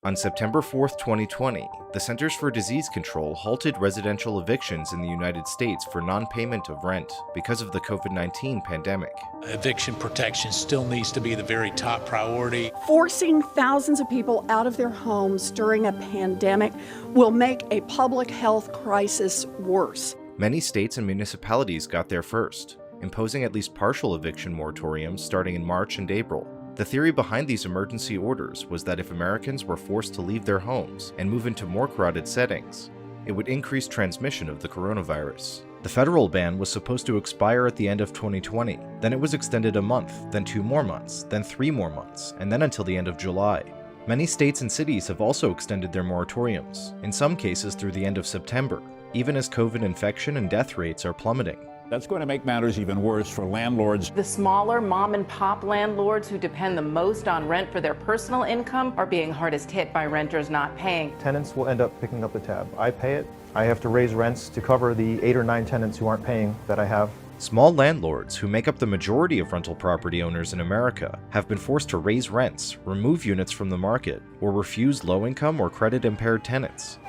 On September 4, 2020, the Centers for Disease Control halted residential evictions in the United States for non-payment of rent because of the COVID-19 pandemic. Eviction protection still needs to be the very top priority. Forcing thousands of people out of their homes during a pandemic will make a public health crisis worse. Many states and municipalities got there first, imposing at least partial eviction moratoriums starting in March and April. The theory behind these emergency orders was that if Americans were forced to leave their homes and move into more crowded settings, it would increase transmission of the coronavirus. The federal ban was supposed to expire at the end of 2020, then it was extended a month, then 2 more months, then 3 more months, and then until the end of July. Many states and cities have also extended their moratoriums, in some cases through the end of September, even as COVID infection and death rates are plummeting. That's going to make matters even worse for landlords. The smaller mom and pop landlords who depend the most on rent for their personal income are being hardest hit by renters not paying. Tenants will end up picking up the tab. I pay it. I have to raise rents to cover the 8 or 9 tenants who aren't paying that I have. Small landlords, who make up the majority of rental property owners in America, have been forced to raise rents, remove units from the market, or refuse low-income or credit-impaired tenants.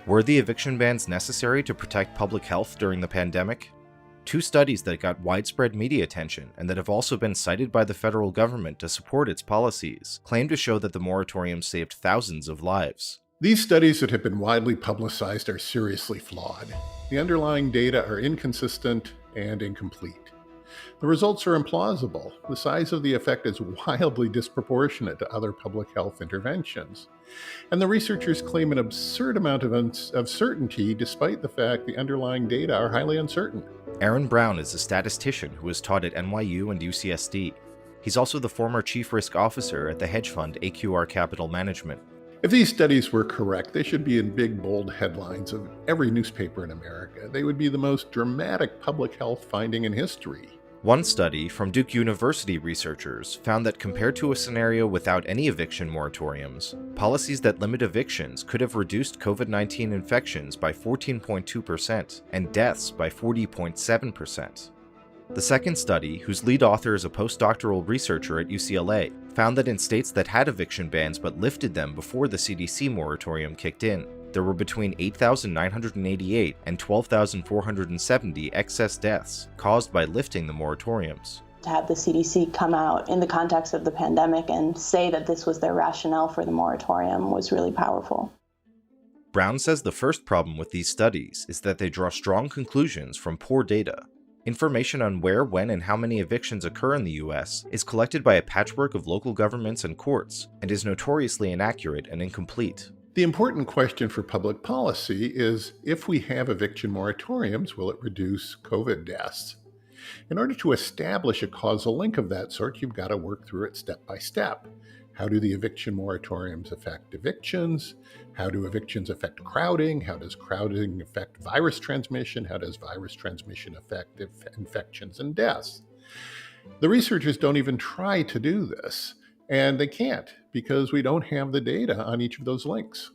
Were the eviction bans necessary to protect public health during the pandemic? 2 studies that got widespread media attention and that have also been cited by the federal government to support its policies claim to show that the moratorium saved thousands of lives. These studies that have been widely publicized are seriously flawed. The underlying data are inconsistent and incomplete. The results are implausible. The size of the effect is wildly disproportionate to other public health interventions. And the researchers claim an absurd amount of certainty despite the fact the underlying data are highly uncertain. Aaron Brown is a statistician who has taught at NYU and UCSD. He's also the former chief risk officer at the hedge fund AQR Capital Management. If these studies were correct, they should be in big, bold headlines of every newspaper in America. They would be the most dramatic public health finding in history. One study from Duke University researchers found that compared to a scenario without any eviction moratoriums, policies that limit evictions could have reduced COVID-19 infections by 14.2% and deaths by 40.7%. The second study, whose lead author is a postdoctoral researcher at UCLA, found that in states that had eviction bans but lifted them before the CDC moratorium kicked in, there were between 8,988 and 12,470 excess deaths caused by lifting the moratoriums. To have the CDC come out in the context of the pandemic and say that this was their rationale for the moratorium was really powerful. Brown says the first problem with these studies is that they draw strong conclusions from poor data. Information on where, when, and how many evictions occur in the US is collected by a patchwork of local governments and courts and is notoriously inaccurate and incomplete. The important question for public policy is, if we have eviction moratoriums, will it reduce COVID deaths? In order to establish a causal link of that sort, you've got to work through it step by step. How do the eviction moratoriums affect evictions? How do evictions affect crowding? How does crowding affect virus transmission? How does virus transmission affect infections and deaths? The researchers don't even try to do this. And they can't, because we don't have the data on each of those links.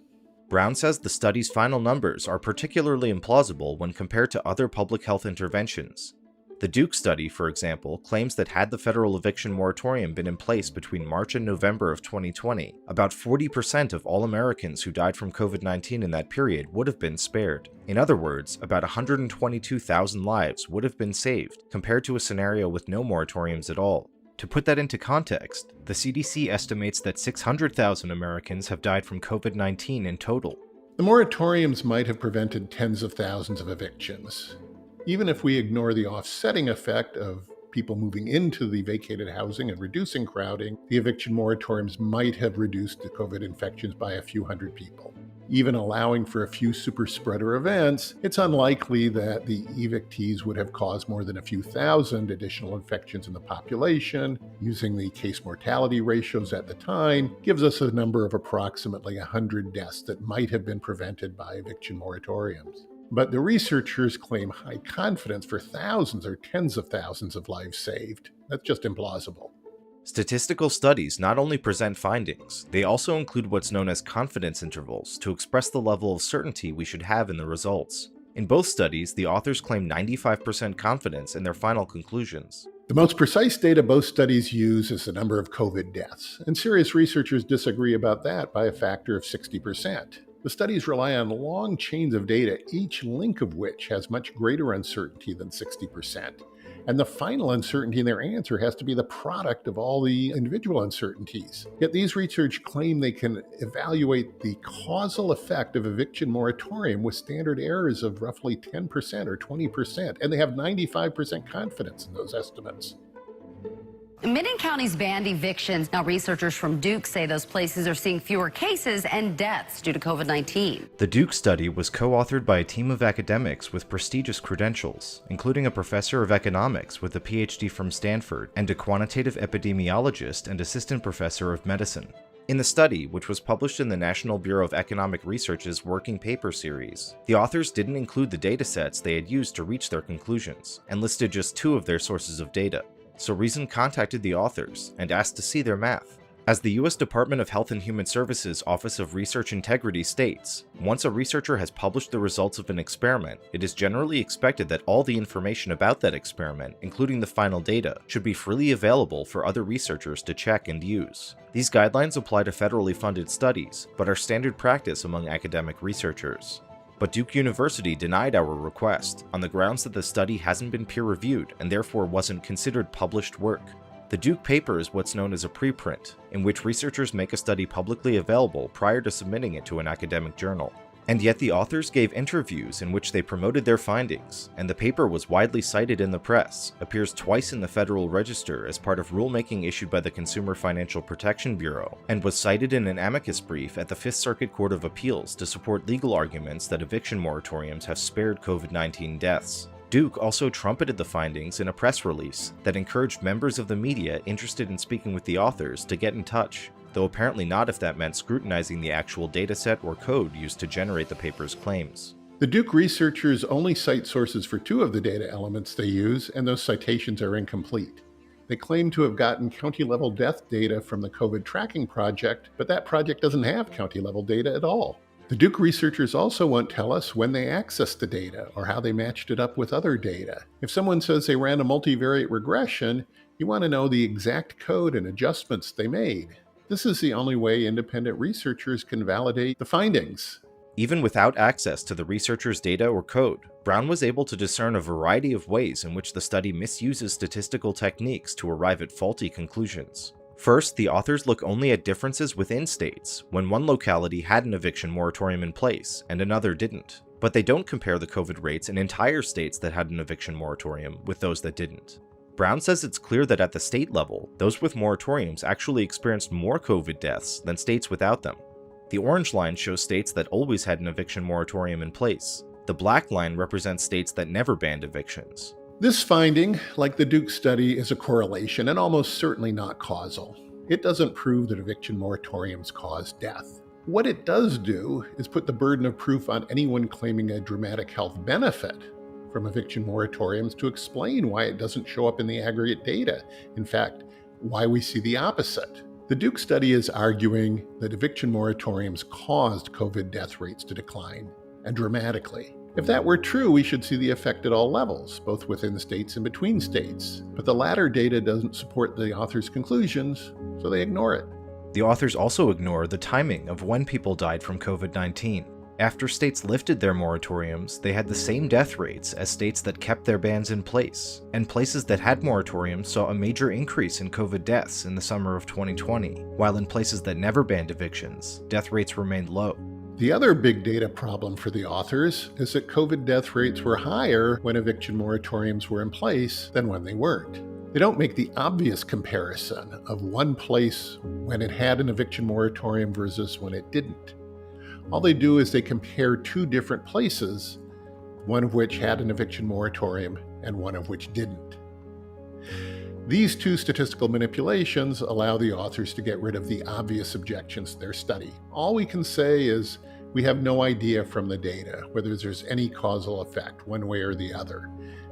Brown says the study's final numbers are particularly implausible when compared to other public health interventions. The Duke study, for example, claims that had the federal eviction moratorium been in place between March and November of 2020, about 40% of all Americans who died from COVID-19 in that period would have been spared. In other words, about 122,000 lives would have been saved, compared to a scenario with no moratoriums at all. To put that into context, the CDC estimates that 600,000 Americans have died from COVID-19 in total. The moratoriums might have prevented tens of thousands of evictions. Even if we ignore the offsetting effect of people moving into the vacated housing and reducing crowding, the eviction moratoriums might have reduced the COVID infections by a few hundred people. Even allowing for a few super spreader events, it's unlikely that the evictees would have caused more than a few thousand additional infections in the population. Using the case mortality ratios at the time gives us a number of approximately 100 deaths that might have been prevented by eviction moratoriums. But the researchers claim high confidence for thousands or tens of thousands of lives saved. That's just implausible. Statistical studies not only present findings, they also include what's known as confidence intervals to express the level of certainty we should have in the results. In both studies, the authors claim 95% confidence in their final conclusions. The most precise data both studies use is the number of COVID deaths, and serious researchers disagree about that by a factor of 60%. The studies rely on long chains of data, each link of which has much greater uncertainty than 60%. And the final uncertainty in their answer has to be the product of all the individual uncertainties. Yet these researchers claim they can evaluate the causal effect of eviction moratorium with standard errors of roughly 10% or 20%, and they have 95% confidence in those estimates. Many counties banned evictions. Now, researchers from Duke say those places are seeing fewer cases and deaths due to COVID-19. The Duke study was co-authored by a team of academics with prestigious credentials, including a professor of economics with a PhD from Stanford and a quantitative epidemiologist and assistant professor of medicine. In the study, which was published in the National Bureau of Economic Research's Working Paper series, the authors didn't include the datasets they had used to reach their conclusions, and listed just 2 of their sources of data. So Reason contacted the authors and asked to see their math. As the U.S. Department of Health and Human Services Office of Research Integrity states, once a researcher has published the results of an experiment, it is generally expected that all the information about that experiment, including the final data, should be freely available for other researchers to check and use. These guidelines apply to federally funded studies, but are standard practice among academic researchers. But Duke University denied our request on the grounds that the study hasn't been peer-reviewed and therefore wasn't considered published work. The Duke paper is what's known as a preprint, in which researchers make a study publicly available prior to submitting it to an academic journal. And yet the authors gave interviews in which they promoted their findings, and the paper was widely cited in the press, appears twice in the Federal Register as part of rulemaking issued by the Consumer Financial Protection Bureau, and was cited in an amicus brief at the Fifth Circuit Court of Appeals to support legal arguments that eviction moratoriums have spared COVID-19 deaths. Duke also trumpeted the findings in a press release that encouraged members of the media interested in speaking with the authors to get in touch, though apparently not if that meant scrutinizing the actual dataset or code used to generate the paper's claims. The Duke researchers only cite sources for 2 of the data elements they use, and those citations are incomplete. They claim to have gotten county-level death data from the COVID tracking project, but that project doesn't have county-level data at all. The Duke researchers also won't tell us when they accessed the data or how they matched it up with other data. If someone says they ran a multivariate regression, you want to know the exact code and adjustments they made. This is the only way independent researchers can validate the findings. Even without access to the researchers' data or code, Brown was able to discern a variety of ways in which the study misuses statistical techniques to arrive at faulty conclusions. First, the authors look only at differences within states, when one locality had an eviction moratorium in place and another didn't. But they don't compare the COVID rates in entire states that had an eviction moratorium with those that didn't. Brown says it's clear that at the state level, those with moratoriums actually experienced more COVID deaths than states without them. The orange line shows states that always had an eviction moratorium in place. The black line represents states that never banned evictions. This finding, like the Duke study, is a correlation and almost certainly not causal. It doesn't prove that eviction moratoriums cause death. What it does do is put the burden of proof on anyone claiming a dramatic health benefit from eviction moratoriums to explain why it doesn't show up in the aggregate data. In fact, why we see the opposite. The Duke study is arguing that eviction moratoriums caused COVID death rates to decline, and dramatically. If that were true, we should see the effect at all levels, both within states and between states. But the latter data doesn't support the authors' conclusions, so they ignore it. The authors also ignore the timing of when people died from COVID-19. After states lifted their moratoriums, they had the same death rates as states that kept their bans in place, and places that had moratoriums saw a major increase in COVID deaths in the summer of 2020, while in places that never banned evictions, death rates remained low. The other big data problem for the authors is that COVID death rates were higher when eviction moratoriums were in place than when they weren't. They don't make the obvious comparison of one place when it had an eviction moratorium versus when it didn't. All they do is they compare 2 different places, one of which had an eviction moratorium and one of which didn't. These 2 statistical manipulations allow the authors to get rid of the obvious objections to their study. All we can say is we have no idea from the data whether there's any causal effect one way or the other.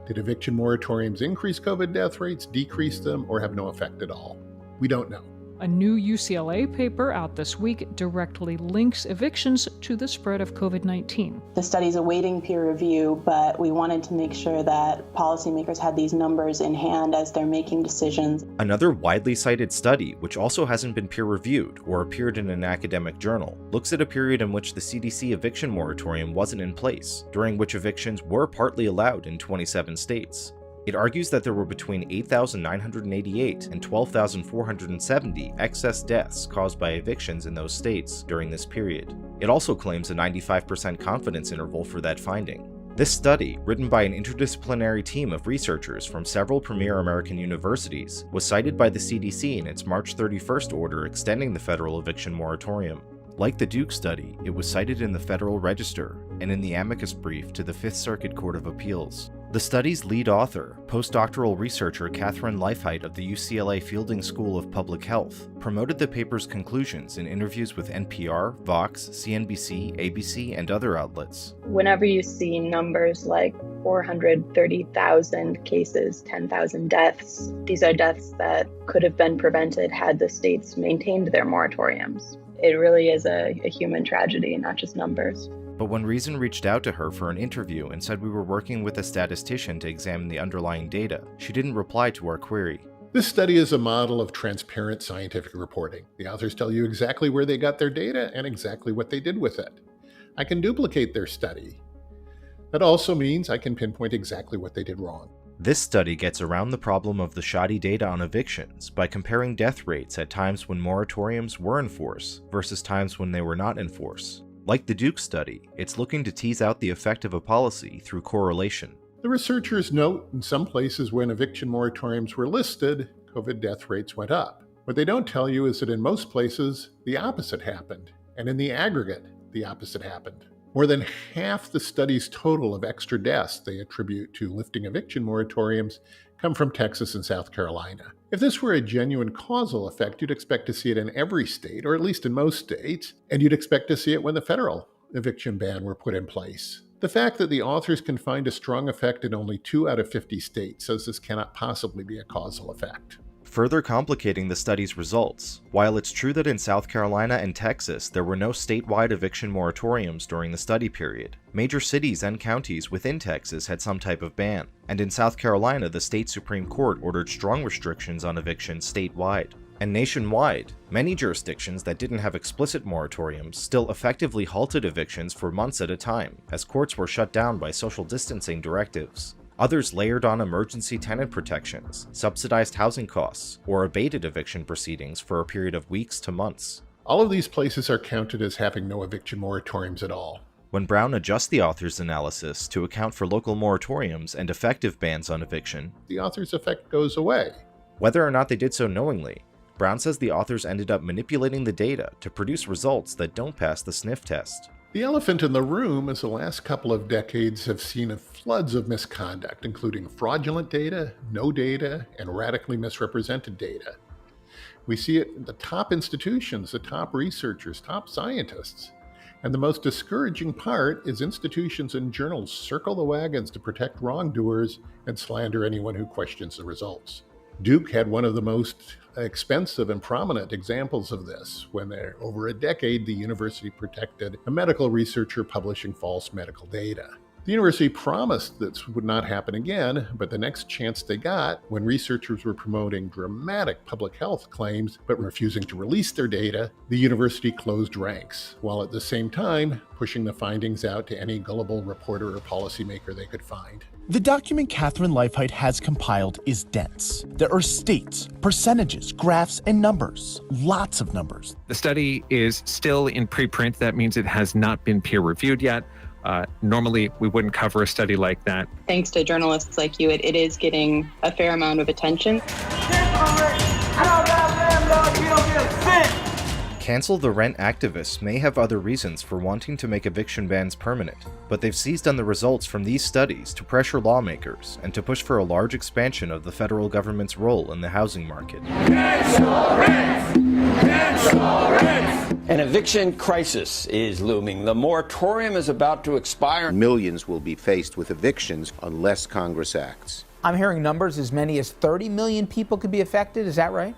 Did eviction moratoriums increase COVID death rates, decrease them, or have no effect at all? We don't know. A new UCLA paper out this week directly links evictions to the spread of COVID-19. The study's awaiting peer review, but we wanted to make sure that policymakers had these numbers in hand as they're making decisions. Another widely cited study, which also hasn't been peer-reviewed or appeared in an academic journal, looks at a period in which the CDC eviction moratorium wasn't in place, during which evictions were partly allowed in 27 states. It argues that there were between 8,988 and 12,470 excess deaths caused by evictions in those states during this period. It also claims a 95% confidence interval for that finding. This study, written by an interdisciplinary team of researchers from several premier American universities, was cited by the CDC in its March 31st order extending the federal eviction moratorium. Like the Duke study, it was cited in the Federal Register and in the amicus brief to the Fifth Circuit Court of Appeals. The study's lead author, postdoctoral researcher Catherine Leifheit of the UCLA Fielding School of Public Health, promoted the paper's conclusions in interviews with NPR, Vox, CNBC, ABC, and other outlets. Whenever you see numbers like 430,000 cases, 10,000 deaths, these are deaths that could have been prevented had the states maintained their moratoriums. It really is a human tragedy, not just numbers. But when Reason reached out to her for an interview and said we were working with a statistician to examine the underlying data, she didn't reply to our query. This study is a model of transparent scientific reporting. The authors tell you exactly where they got their data and exactly what they did with it. I can duplicate their study. That also means I can pinpoint exactly what they did wrong. This study gets around the problem of the shoddy data on evictions by comparing death rates at times when moratoriums were in force versus times when they were not in force. Like the Duke study, it's looking to tease out the effect of a policy through correlation. The researchers note in some places when eviction moratoriums were listed, COVID death rates went up. What they don't tell you is that in most places, the opposite happened, and in the aggregate, the opposite happened. More than half the study's total of extra deaths they attribute to lifting eviction moratoriums come from Texas and South Carolina. If this were a genuine causal effect, you'd expect to see it in every state, or at least in most states, and you'd expect to see it when the federal eviction ban were put in place. The fact that the authors can find a strong effect in only 2 out of 50 states says this cannot possibly be a causal effect. Further complicating the study's results, while it's true that in South Carolina and Texas there were no statewide eviction moratoriums during the study period, major cities and counties within Texas had some type of ban, and in South Carolina the state Supreme Court ordered strong restrictions on evictions statewide. And nationwide, many jurisdictions that didn't have explicit moratoriums still effectively halted evictions for months at a time, as courts were shut down by social distancing directives. Others layered on emergency tenant protections, subsidized housing costs, or abated eviction proceedings for a period of weeks to months. All of these places are counted as having no eviction moratoriums at all. When Brown adjusts the author's analysis to account for local moratoriums and effective bans on eviction, the author's effect goes away. Whether or not they did so knowingly, Brown says the authors ended up manipulating the data to produce results that don't pass the sniff test. The elephant in the room is the last couple of decades have seen floods of misconduct, including fraudulent data, no data, and radically misrepresented data. We see it in the top institutions, the top researchers, top scientists. And the most discouraging part is institutions and journals circle the wagons to protect wrongdoers and slander anyone who questions the results. Duke had one of the most expensive and prominent examples of this when, over a decade, the university protected a medical researcher publishing false medical data. The university promised this would not happen again, but the next chance they got, when researchers were promoting dramatic public health claims but refusing to release their data, the university closed ranks, while at the same time pushing the findings out to any gullible reporter or policymaker they could find. The document Catherine Leifheit has compiled is dense. There are states, percentages, graphs, and numbers. Lots of numbers. The study is still in preprint. That means it has not been peer-reviewed yet. Normally, we wouldn't cover a study like that. Thanks to journalists like you, it is getting a fair amount of attention. Cancel the Rent activists may have other reasons for wanting to make eviction bans permanent, but they've seized on the results from these studies to pressure lawmakers and to push for a large expansion of the federal government's role in the housing market. Cancel rent! Cancel rent! An eviction crisis is looming. The moratorium is about to expire. Millions will be faced with evictions unless Congress acts. I'm hearing numbers as many as 30 million people could be affected. Is that right?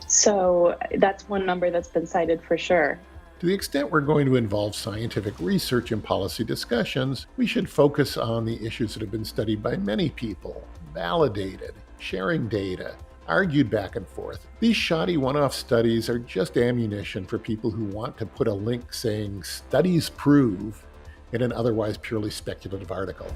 So that's one number that's been cited for sure. To the extent we're going to involve scientific research in policy discussions, we should focus on the issues that have been studied by many people, validated, sharing data, argued back and forth. These shoddy one-off studies are just ammunition for people who want to put a link saying "studies prove" in an otherwise purely speculative article.